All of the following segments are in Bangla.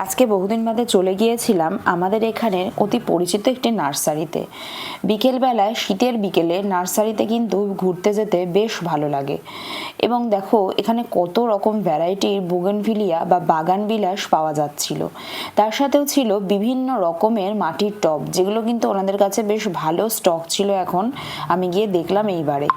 আজকে বহুদিন বাদে চলে গিয়েছিলাম আমাদের এখানে অতি পরিচিত একটি নার্সারিতে। বিকেলবেলায়, শীতের বিকেলে নার্সারিতে কিন্তু ঘুরতে যেতে বেশ ভালো লাগে। এবং দেখো এখানে কত রকম ভ্যারাইটির বুগেনভিলিয়া বা বাগান বিলাস পাওয়া যাচ্ছিল। তার সাথেও ছিল বিভিন্ন রকমের মাটির টব, যেগুলো কিন্তু ওনাদের কাছে বেশ ভালো স্টক ছিল। এখন আমি গিয়ে দেখলাম এইবারে।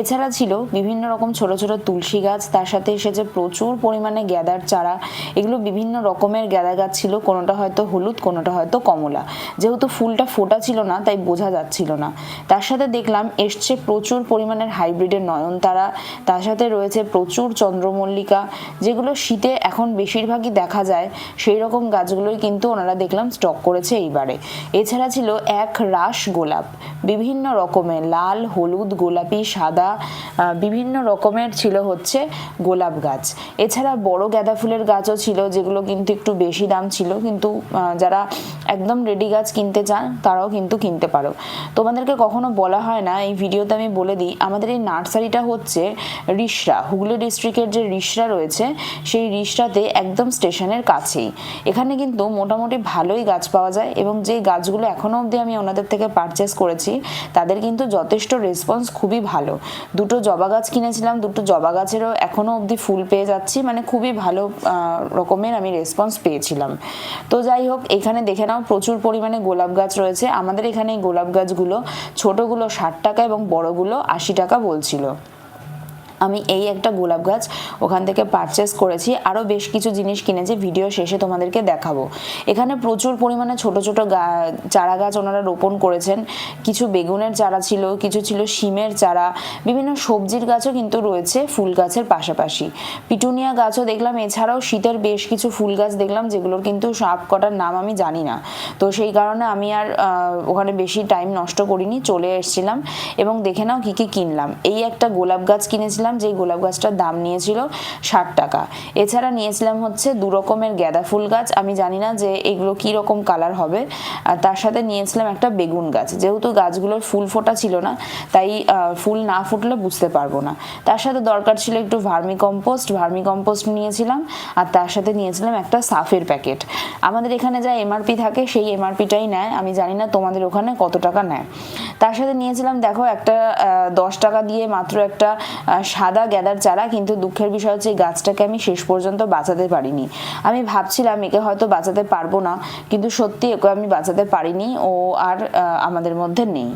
এছাড়া ছিল বিভিন্ন রকম ছোট ছোট তুলসী গাছ, তার সাথে এসেছে প্রচুর পরিমাণে গ্যাদার চারা। এগুলো বিভিন্ন রকমের গ্যাদা গাছ ছিল, কোনোটা হয়তো হলুদ, কোনোটা হয়তো কমলা। যেহেতু ফুলটা ফোটা ছিল না তাই বোঝা যাচ্ছিল না। তার সাথে দেখলাম এসছে প্রচুর পরিমাণের হাইব্রিডের নয়নতারা, তার সাথে রয়েছে প্রচুর চন্দ্রমল্লিকা, যেগুলো শীতে এখন বেশিরভাগই দেখা যায়। সেই রকম গাছগুলোই কিন্তু ওনারা দেখলাম স্টক করেছে এইবারে। এছাড়া ছিল এক রাশ গোলাপ, বিভিন্ন রকমের লাল, হলুদ, গোলাপি, সাদা, বিভিন্ন রকমের ছিল হচ্ছে গোলাপ গাছ। এছাড়া বড় গাঁদা ফুলের গাছও ছিল, যেগুলো কিন্তু একটু বেশি দাম ছিল, কিন্তু যারা একদম রেডি গাছ কিনতে চান তারাও কিন্তু কিনতে পারো। তোমাদেরকে কখনো বলা হয় না, এই ভিডিওতে আমি বলে দিই, আমাদের এই নার্সারিটা হচ্ছে রিষড়া, হুগলি ডিস্ট্রিক্টের যে রিষড়া রয়েছে সেই রিষড়াতে একদম স্টেশনের কাছেই। এখানে কিন্তু মোটামুটি ভালোই গাছ পাওয়া যায়, এবং যে গাছগুলো এখনো অবধি আমি ওনাদের থেকে পারচেস করেছি তাদের কিন্তু যথেষ্ট রেসপন্স খুবই ভালো। দুটো জবা গাছ কিনেছিলাম, দুটো জবা গাছেরও এখনো অবধি ফুল পেয়ে যাচ্ছি, মানে খুবই ভালো রকমের আমি রেসপন্স পেয়েছিলাম। তো যাই হোক, এখানে দেখে নাও প্রচুর পরিমাণে গোলাপ গাছ রয়েছে। আমাদের এখানে এই গোলাপ গাছগুলো ছোটগুলো 60 টাকা এবং বড়গুলো 80 টাকা বলছিল। আমি এই একটা গোলাপ গাছ ওখান থেকে পারচেস করেছি, আরও বেশ কিছু জিনিস কিনেছি, ভিডিও শেষে তোমাদেরকে দেখাবো। এখানে প্রচুর পরিমাণে ছোট ছোট চারা গাছ ওনারা রোপণ করেছেন। কিছু বেগুনের চারা ছিল, কিছু ছিল শিমের চারা, বিভিন্ন সবজির গাছও কিন্তু রয়েছে ফুল গাছের পাশাপাশি। পিটুনিয়া গাছও দেখলাম। এছাড়াও শীতের বেশ কিছু ফুল গাছ দেখলাম, যেগুলোর কিন্তু সব কটার নাম আমি জানি না। তো সেই কারণে আমি আর ওখানে বেশি টাইম নষ্ট করিনি, চলে এসেছিলাম। এবং দেখে নাও কি কি কিনলাম। এই একটা গোলাপ গাছ কিনেছিলাম, যে গোলাপ গাছটার দাম নিয়েছিল 60 টাকা। এছাড়া নিয়েছিলাম হচ্ছে 2 রকমের গাঁদা ফুল গাছ, আমি জানি না যে এগুলো কি রকম কালার হবে। আর তার সাথে নিয়েছিলাম একটা বেগুন গাছ, যেহেতু গাছগুলোর ফুল ফোটা ছিল না তাই ফুল না ফুটলে বুঝতে পারবো না। তার সাথে দরকার ছিল একটু ভার্মি কম্পোস্ট নিয়েছিলাম। আর তার সাথে নিয়েছিলাম একটা সাফের প্যাকেট। আমাদের এখানে যা এমআরপি থাকে সেই এমআরপিটাই নেয়, আমি জানি না তোমাদের ওখানে কত টাকা নেয়। তার সাথে নিয়েছিলাম দেখো একটা 10 টাকা দিয়ে মাত্র একটা সাদা গ্যাদার চারা, কিন্তু দুঃখের বিষয় হচ্ছে এই গাছটাকে আমি শেষ পর্যন্ত বাঁচাতে পারিনি। আমি ভাবছিলাম একে হয়তো বাঁচাতে পারবো না, কিন্তু সত্যি একে আমি বাঁচাতে পারিনি, ও আর আমাদের মধ্যে নেই।